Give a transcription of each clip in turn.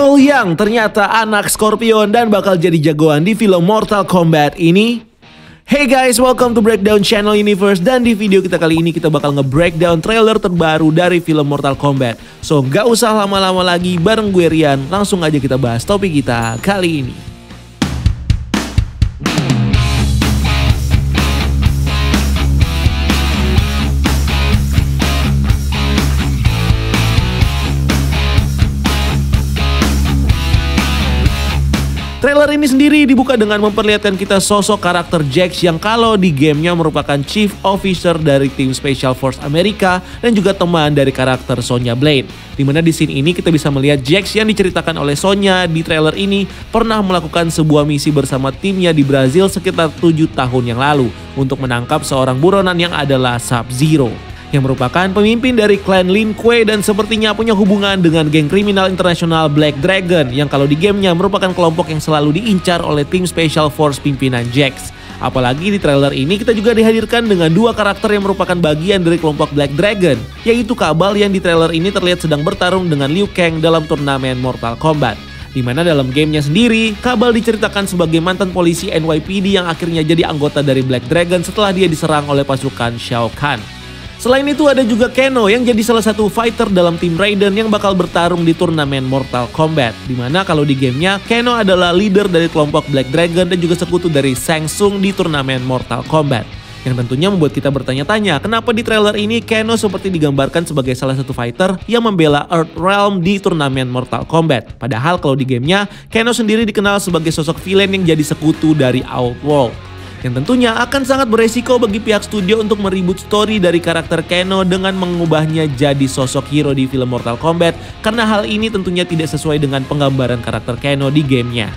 Cole Young ternyata anak Scorpion dan bakal jadi jagoan di film Mortal Kombat ini. Hey guys, welcome to Breakdown Channel Universe. Dan di video kita kali ini kita bakal nge-breakdown trailer terbaru dari film Mortal Kombat. So gak usah lama-lama lagi, bareng gue Rian, langsung aja kita bahas topik kita kali ini. Trailer ini sendiri dibuka dengan memperlihatkan kita sosok karakter Jax yang kalau di gamenya merupakan Chief Officer dari tim Special Force Amerika dan juga teman dari karakter Sonya Blade. Dimana di scene ini kita bisa melihat Jax yang diceritakan oleh Sonya di trailer ini pernah melakukan sebuah misi bersama timnya di Brazil sekitar 7 tahun yang lalu untuk menangkap seorang buronan yang adalah Sub-Zero, yang merupakan pemimpin dari klan Lin Kuei dan sepertinya punya hubungan dengan geng kriminal internasional Black Dragon yang kalau di gamenya merupakan kelompok yang selalu diincar oleh tim Special Force pimpinan Jax. Apalagi di trailer ini kita juga dihadirkan dengan dua karakter yang merupakan bagian dari kelompok Black Dragon, yaitu Kabal yang di trailer ini terlihat sedang bertarung dengan Liu Kang dalam turnamen Mortal Kombat. Dimana dalam gamenya sendiri, Kabal diceritakan sebagai mantan polisi NYPD yang akhirnya jadi anggota dari Black Dragon setelah dia diserang oleh pasukan Shao Kahn. Selain itu ada juga Kano yang jadi salah satu fighter dalam tim Raiden yang bakal bertarung di turnamen Mortal Kombat. Dimana kalau di gamenya Kano adalah leader dari kelompok Black Dragon dan juga sekutu dari Shang Tsung di turnamen Mortal Kombat. Yang tentunya membuat kita bertanya-tanya kenapa di trailer ini Kano seperti digambarkan sebagai salah satu fighter yang membela Earthrealm di turnamen Mortal Kombat. Padahal kalau di gamenya Kano sendiri dikenal sebagai sosok villain yang jadi sekutu dari Outworld. Yang tentunya akan sangat beresiko bagi pihak studio untuk meribut story dari karakter Kano dengan mengubahnya jadi sosok hero di film Mortal Kombat karena hal ini tentunya tidak sesuai dengan penggambaran karakter Kano di gamenya.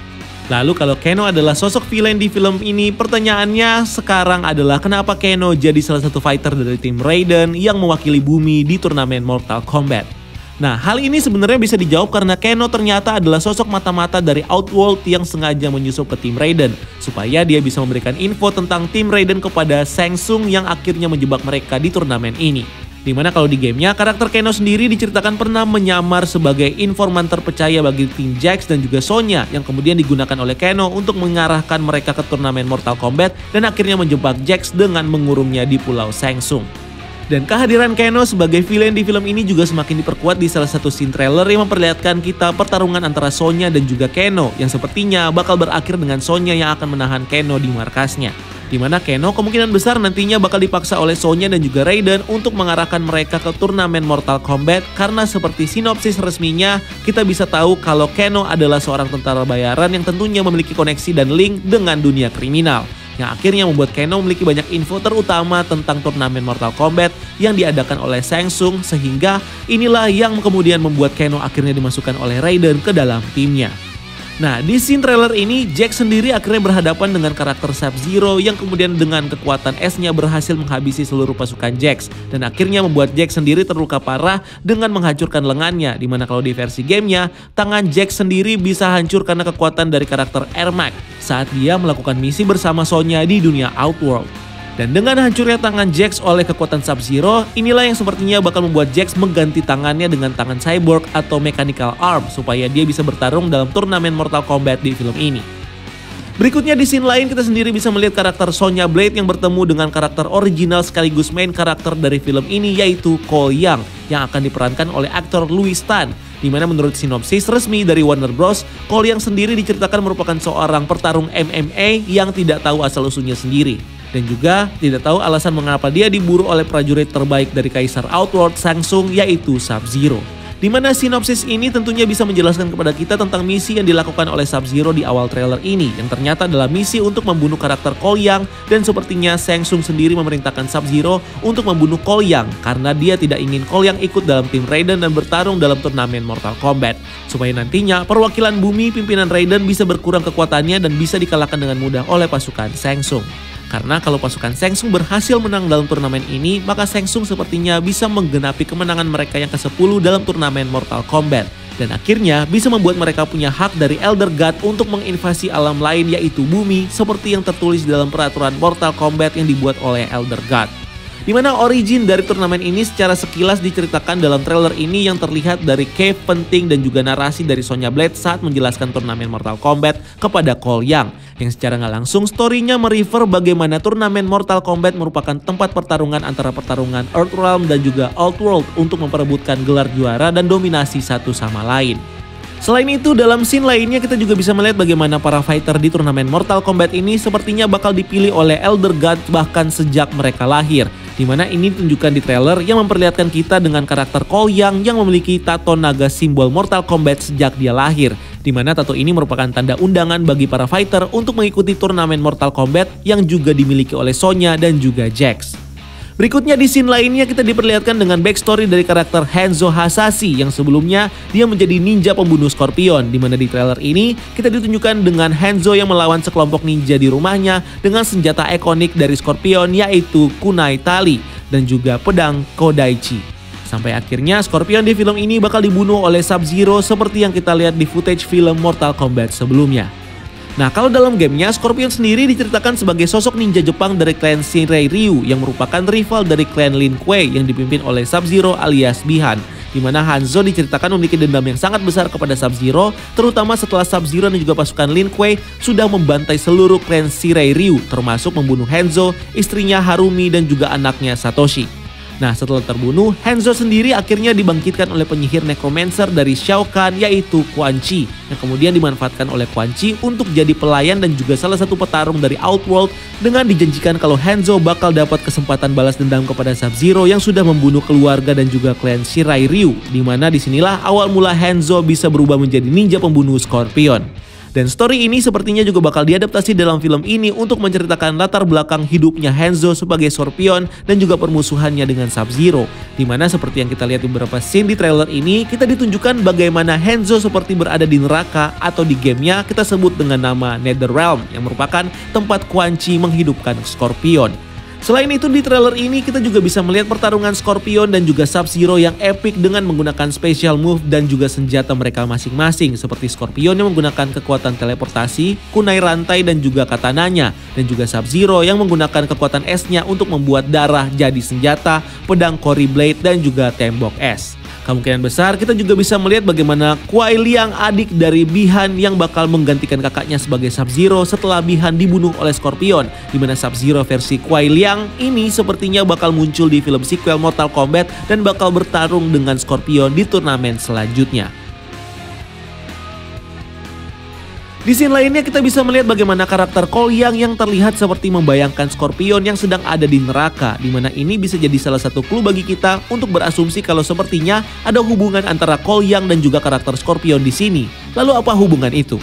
Lalu kalau Kano adalah sosok villain di film ini, pertanyaannya sekarang adalah kenapa Kano jadi salah satu fighter dari tim Raiden yang mewakili bumi di turnamen Mortal Kombat? Nah, hal ini sebenarnya bisa dijawab karena Kano ternyata adalah sosok mata-mata dari Outworld yang sengaja menyusup ke tim Raiden supaya dia bisa memberikan info tentang tim Raiden kepada Shang Tsung yang akhirnya menjebak mereka di turnamen ini. Dimana kalau di gamenya karakter Kano sendiri diceritakan pernah menyamar sebagai informan terpercaya bagi tim Jax dan juga Sonya yang kemudian digunakan oleh Kano untuk mengarahkan mereka ke turnamen Mortal Kombat dan akhirnya menjebak Jax dengan mengurungnya di pulau Shang Tsung. Dan kehadiran Kano sebagai villain di film ini juga semakin diperkuat di salah satu scene trailer yang memperlihatkan kita pertarungan antara Sonya dan juga Kano yang sepertinya bakal berakhir dengan Sonya yang akan menahan Kano di markasnya. Dimana Kano kemungkinan besar nantinya bakal dipaksa oleh Sonya dan juga Raiden untuk mengarahkan mereka ke turnamen Mortal Kombat karena seperti sinopsis resminya kita bisa tahu kalau Kano adalah seorang tentara bayaran yang tentunya memiliki koneksi dan link dengan dunia kriminal, yang akhirnya membuat Kano memiliki banyak info terutama tentang turnamen Mortal Kombat yang diadakan oleh Shang Tsung, sehingga inilah yang kemudian membuat Kano akhirnya dimasukkan oleh Raiden ke dalam timnya. Nah, di scene trailer ini Jax sendiri akhirnya berhadapan dengan karakter Sub-Zero yang kemudian dengan kekuatan esnya berhasil menghabisi seluruh pasukan Jax dan akhirnya membuat Jax sendiri terluka parah dengan menghancurkan lengannya, dimana kalau di versi gamenya tangan Jax sendiri bisa hancur karena kekuatan dari karakter Ermac saat dia melakukan misi bersama Sonya di dunia Outworld. Dan dengan hancurnya tangan Jax oleh kekuatan Sub-Zero, inilah yang sepertinya bakal membuat Jax mengganti tangannya dengan tangan cyborg atau mechanical arm supaya dia bisa bertarung dalam turnamen Mortal Kombat di film ini. Berikutnya di scene lain kita sendiri bisa melihat karakter Sonya Blade yang bertemu dengan karakter original sekaligus main karakter dari film ini, yaitu Cole Young yang akan diperankan oleh aktor Louis Tan. Dimana menurut sinopsis resmi dari Warner Bros, Cole Young sendiri diceritakan merupakan seorang petarung MMA yang tidak tahu asal-usulnya sendiri. Dan juga tidak tahu alasan mengapa dia diburu oleh prajurit terbaik dari Kaisar Outworld Shang Tsung, yaitu Sub-Zero. Dimana sinopsis ini tentunya bisa menjelaskan kepada kita tentang misi yang dilakukan oleh Sub-Zero di awal trailer ini, yang ternyata adalah misi untuk membunuh karakter Cole Young, dan sepertinya Shang Tsung sendiri memerintahkan Sub-Zero untuk membunuh Cole Young karena dia tidak ingin Cole Young ikut dalam tim Raiden dan bertarung dalam turnamen Mortal Kombat, supaya nantinya perwakilan bumi pimpinan Raiden bisa berkurang kekuatannya dan bisa dikalahkan dengan mudah oleh pasukan Shang Tsung. Karena kalau pasukan Shang Tsung berhasil menang dalam turnamen ini, maka Shang Tsung sepertinya bisa menggenapi kemenangan mereka yang ke-10 dalam turnamen Mortal Kombat. Dan akhirnya bisa membuat mereka punya hak dari Elder God untuk menginvasi alam lain, yaitu bumi, seperti yang tertulis dalam peraturan Mortal Kombat yang dibuat oleh Elder God. Dimana origin dari turnamen ini secara sekilas diceritakan dalam trailer ini yang terlihat dari cave penting dan juga narasi dari Sonya Blade saat menjelaskan turnamen Mortal Kombat kepada Cole Young. Yang secara nggak langsung story-nya merefer bagaimana turnamen Mortal Kombat merupakan tempat pertarungan antara pertarungan Earthrealm dan juga Outworld untuk memperebutkan gelar juara dan dominasi satu sama lain. Selain itu, dalam scene lainnya kita juga bisa melihat bagaimana para fighter di turnamen Mortal Kombat ini sepertinya bakal dipilih oleh Elder God bahkan sejak mereka lahir. Dimana ini ditunjukkan di trailer yang memperlihatkan kita dengan karakter Cole Young yang memiliki tato naga simbol Mortal Kombat sejak dia lahir. Dimana tato ini merupakan tanda undangan bagi para fighter untuk mengikuti turnamen Mortal Kombat yang juga dimiliki oleh Sonya dan juga Jax. Berikutnya di scene lainnya kita diperlihatkan dengan backstory dari karakter Hanzo Hasashi yang sebelumnya dia menjadi ninja pembunuh Scorpion, di mana di trailer ini kita ditunjukkan dengan Hanzo yang melawan sekelompok ninja di rumahnya dengan senjata ikonik dari Scorpion yaitu kunai tali dan juga pedang Kodaichi. Sampai akhirnya Scorpion di film ini bakal dibunuh oleh Sub-Zero seperti yang kita lihat di footage film Mortal Kombat sebelumnya. Nah, kalau dalam gamenya, Scorpion sendiri diceritakan sebagai sosok ninja Jepang dari klan Shinrei Ryu yang merupakan rival dari klan Lin Kuei yang dipimpin oleh Sub-Zero alias Bi-Han. Di mana Hanzo diceritakan memiliki dendam yang sangat besar kepada Sub-Zero, terutama setelah Sub-Zero dan juga pasukan Lin Kuei sudah membantai seluruh klan Shinrei Ryu, termasuk membunuh Hanzo, istrinya Harumi dan juga anaknya Satoshi. Nah, setelah terbunuh, Hanzo sendiri akhirnya dibangkitkan oleh penyihir necromancer dari Shao Kahn yaitu Quan Chi yang kemudian dimanfaatkan oleh Quan Chi untuk jadi pelayan dan juga salah satu petarung dari Outworld dengan dijanjikan kalau Hanzo bakal dapat kesempatan balas dendam kepada Sub-Zero yang sudah membunuh keluarga dan juga klan Shirai Ryu, di mana disinilah awal mula Hanzo bisa berubah menjadi ninja pembunuh Scorpion. Dan story ini sepertinya juga bakal diadaptasi dalam film ini untuk menceritakan latar belakang hidupnya Hanzo sebagai Scorpion dan juga permusuhannya dengan Sub-Zero. Dimana seperti yang kita lihat di beberapa scene di trailer ini, kita ditunjukkan bagaimana Hanzo seperti berada di neraka atau di gamenya kita sebut dengan nama Netherrealm yang merupakan tempat Quan Chi menghidupkan Scorpion. Selain itu di trailer ini kita juga bisa melihat pertarungan Scorpion dan juga Sub-Zero yang epic dengan menggunakan special move dan juga senjata mereka masing-masing seperti Scorpion yang menggunakan kekuatan teleportasi, kunai rantai dan juga katananya, dan juga Sub-Zero yang menggunakan kekuatan esnya untuk membuat darah jadi senjata, pedang Cory Blade dan juga tembok es. Kemungkinan besar kita juga bisa melihat bagaimana Kuai Liang, adik dari Bi-Han yang bakal menggantikan kakaknya sebagai Sub-Zero setelah Bi-Han dibunuh oleh Scorpion. Dimana Sub-Zero versi Kuai Liang ini sepertinya bakal muncul di film sequel Mortal Kombat dan bakal bertarung dengan Scorpion di turnamen selanjutnya. Di scene lainnya kita bisa melihat bagaimana karakter Cole Young yang terlihat seperti membayangkan Scorpion yang sedang ada di neraka, di mana ini bisa jadi salah satu clue bagi kita untuk berasumsi kalau sepertinya ada hubungan antara Cole Young dan juga karakter Scorpion di sini. Lalu apa hubungan itu?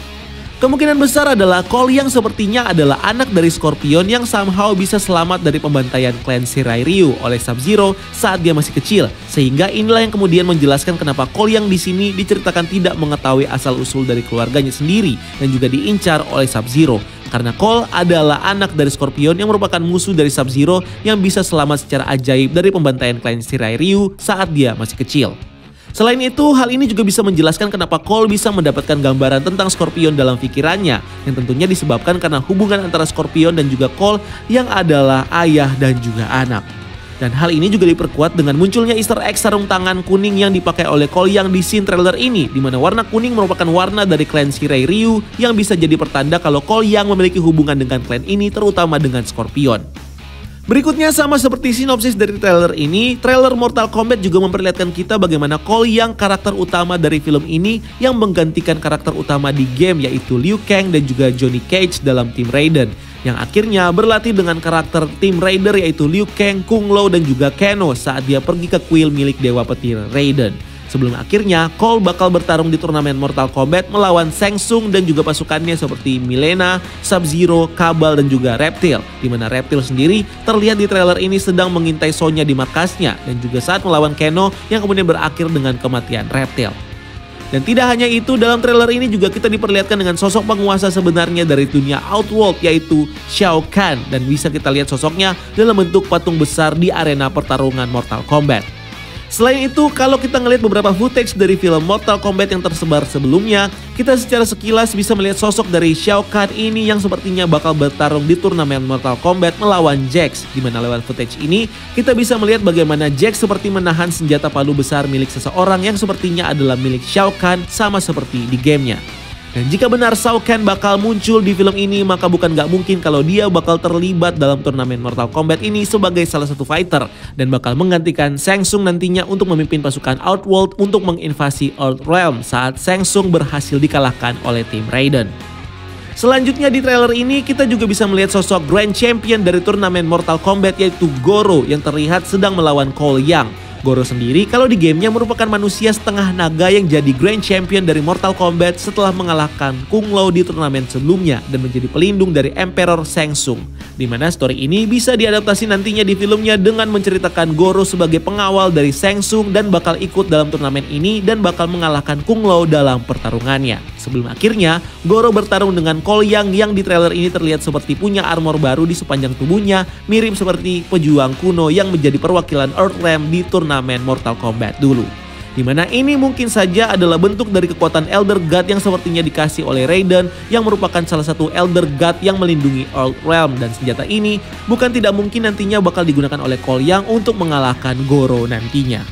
Kemungkinan besar adalah Cole Young sepertinya adalah anak dari Scorpion yang somehow bisa selamat dari pembantaian klan Shirai Ryu oleh Sub-Zero saat dia masih kecil. Sehingga inilah yang kemudian menjelaskan kenapa Cole Young di sini diceritakan tidak mengetahui asal-usul dari keluarganya sendiri dan juga diincar oleh Sub-Zero. Karena Cole adalah anak dari Scorpion yang merupakan musuh dari Sub-Zero yang bisa selamat secara ajaib dari pembantaian klan Shirai Ryu saat dia masih kecil. Selain itu, hal ini juga bisa menjelaskan kenapa Cole bisa mendapatkan gambaran tentang Scorpion dalam pikirannya, yang tentunya disebabkan karena hubungan antara Scorpion dan juga Cole yang adalah ayah dan juga anak. Dan hal ini juga diperkuat dengan munculnya Easter egg sarung tangan kuning yang dipakai oleh Cole Young di scene trailer ini, di mana warna kuning merupakan warna dari klan Shirai Ryu yang bisa jadi pertanda kalau Cole Young memiliki hubungan dengan klan ini, terutama dengan Scorpion. Berikutnya sama seperti sinopsis dari trailer ini, trailer Mortal Kombat juga memperlihatkan kita bagaimana Cole Young, karakter utama dari film ini yang menggantikan karakter utama di game yaitu Liu Kang dan juga Johnny Cage dalam Team Raiden, yang akhirnya berlatih dengan karakter Team Raider yaitu Liu Kang, Kung Lao dan juga Kano saat dia pergi ke kuil milik Dewa Petir Raiden. Sebelum akhirnya Cole bakal bertarung di turnamen Mortal Kombat melawan Shang Tsung dan juga pasukannya seperti Mileena, Sub-Zero, Kabal dan juga Reptile. Di mana Reptile sendiri terlihat di trailer ini sedang mengintai Sonya di markasnya dan juga saat melawan Kano yang kemudian berakhir dengan kematian Reptile. Dan tidak hanya itu, dalam trailer ini juga kita diperlihatkan dengan sosok penguasa sebenarnya dari dunia Outworld yaitu Shao Kahn, dan bisa kita lihat sosoknya dalam bentuk patung besar di arena pertarungan Mortal Kombat. Selain itu, kalau kita ngelihat beberapa footage dari film Mortal Kombat yang tersebar sebelumnya, kita secara sekilas bisa melihat sosok dari Shao Kahn ini yang sepertinya bakal bertarung di turnamen Mortal Kombat melawan Jax. Di mana lewat footage ini, kita bisa melihat bagaimana Jax seperti menahan senjata palu besar milik seseorang yang sepertinya adalah milik Shao Kahn sama seperti di gamenya. Dan jika benar Shao Kahn bakal muncul di film ini, maka bukan gak mungkin kalau dia bakal terlibat dalam turnamen Mortal Kombat ini sebagai salah satu fighter dan bakal menggantikan Shang Tsung nantinya untuk memimpin pasukan Outworld untuk menginvasi Earthrealm saat Shang Tsung berhasil dikalahkan oleh tim Raiden. Selanjutnya di trailer ini kita juga bisa melihat sosok Grand Champion dari turnamen Mortal Kombat yaitu Goro yang terlihat sedang melawan Cole Young. Goro sendiri kalau di gamenya merupakan manusia setengah naga yang jadi Grand Champion dari Mortal Kombat setelah mengalahkan Kung Lao di turnamen sebelumnya dan menjadi pelindung dari Emperor Shang Tsung. Dimana story ini bisa diadaptasi nantinya di filmnya dengan menceritakan Goro sebagai pengawal dari Shang Tsung dan bakal ikut dalam turnamen ini dan bakal mengalahkan Kung Lao dalam pertarungannya. Sebelum akhirnya Goro bertarung dengan Cole Young yang di trailer ini terlihat seperti punya armor baru di sepanjang tubuhnya, mirip seperti pejuang kuno yang menjadi perwakilan Earthrealm di turnamen Mortal Kombat dulu. Dimana ini mungkin saja adalah bentuk dari kekuatan Elder God yang sepertinya dikasih oleh Raiden yang merupakan salah satu Elder God yang melindungi Earthrealm, dan senjata ini bukan tidak mungkin nantinya bakal digunakan oleh Cole Young untuk mengalahkan Goro nantinya.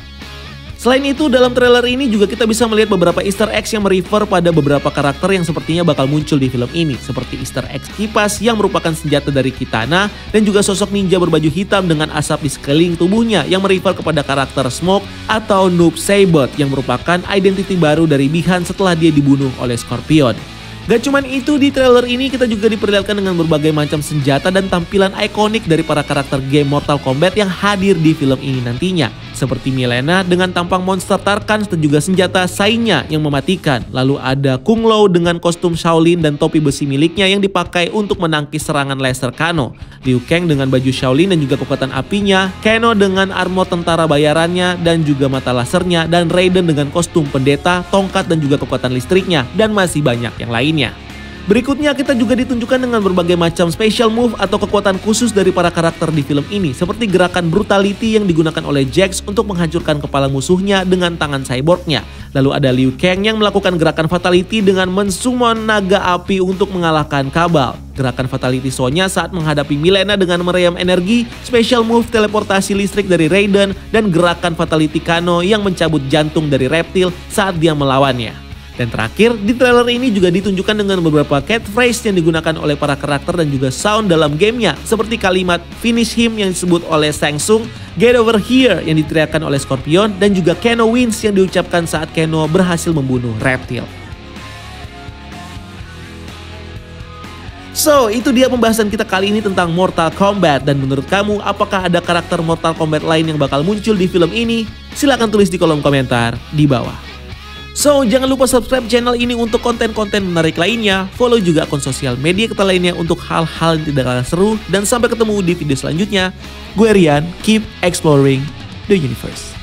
Selain itu, dalam trailer ini juga kita bisa melihat beberapa easter eggs yang merefer pada beberapa karakter yang sepertinya bakal muncul di film ini. Seperti easter egg kipas yang merupakan senjata dari Kitana dan juga sosok ninja berbaju hitam dengan asap di sekeliling tubuhnya yang merefer kepada karakter Smoke atau Noob Saibot yang merupakan identiti baru dari Bi-Han setelah dia dibunuh oleh Scorpion. Gak cuman itu, di trailer ini kita juga diperlihatkan dengan berbagai macam senjata dan tampilan ikonik dari para karakter game Mortal Kombat yang hadir di film ini nantinya. Seperti Mileena dengan tampang monster Tarkan dan juga senjata Sainya yang mematikan. Lalu ada Kung Lao dengan kostum Shaolin dan topi besi miliknya yang dipakai untuk menangkis serangan laser Kano. Liu Kang dengan baju Shaolin dan juga kekuatan apinya. Kano dengan armor tentara bayarannya dan juga mata lasernya. Dan Raiden dengan kostum pendeta, tongkat dan juga kekuatan listriknya. Dan masih banyak yang lainnya. Berikutnya kita juga ditunjukkan dengan berbagai macam special move atau kekuatan khusus dari para karakter di film ini. Seperti gerakan brutality yang digunakan oleh Jax untuk menghancurkan kepala musuhnya dengan tangan cyborgnya. Lalu ada Liu Kang yang melakukan gerakan fatality dengan mensummon naga api untuk mengalahkan Kabal. Gerakan fatality Sonya saat menghadapi Mileena dengan meriam energi, special move teleportasi listrik dari Raiden, dan gerakan fatality Kano yang mencabut jantung dari reptil saat dia melawannya. Dan terakhir, di trailer ini juga ditunjukkan dengan beberapa catchphrase yang digunakan oleh para karakter dan juga sound dalam gamenya. Seperti kalimat finish him yang disebut oleh Shang Tsung, get over here yang diteriakkan oleh Scorpion, dan juga Kano wins yang diucapkan saat Kano berhasil membunuh reptil. So, itu dia pembahasan kita kali ini tentang Mortal Kombat. Dan menurut kamu, apakah ada karakter Mortal Kombat lain yang bakal muncul di film ini? Silahkan tulis di kolom komentar di bawah. So, jangan lupa subscribe channel ini untuk konten-konten menarik lainnya. Follow juga akun sosial media kita lainnya untuk hal-hal yang tidak kalah seru. Dan sampai ketemu di video selanjutnya. Gue Rian, keep exploring the universe.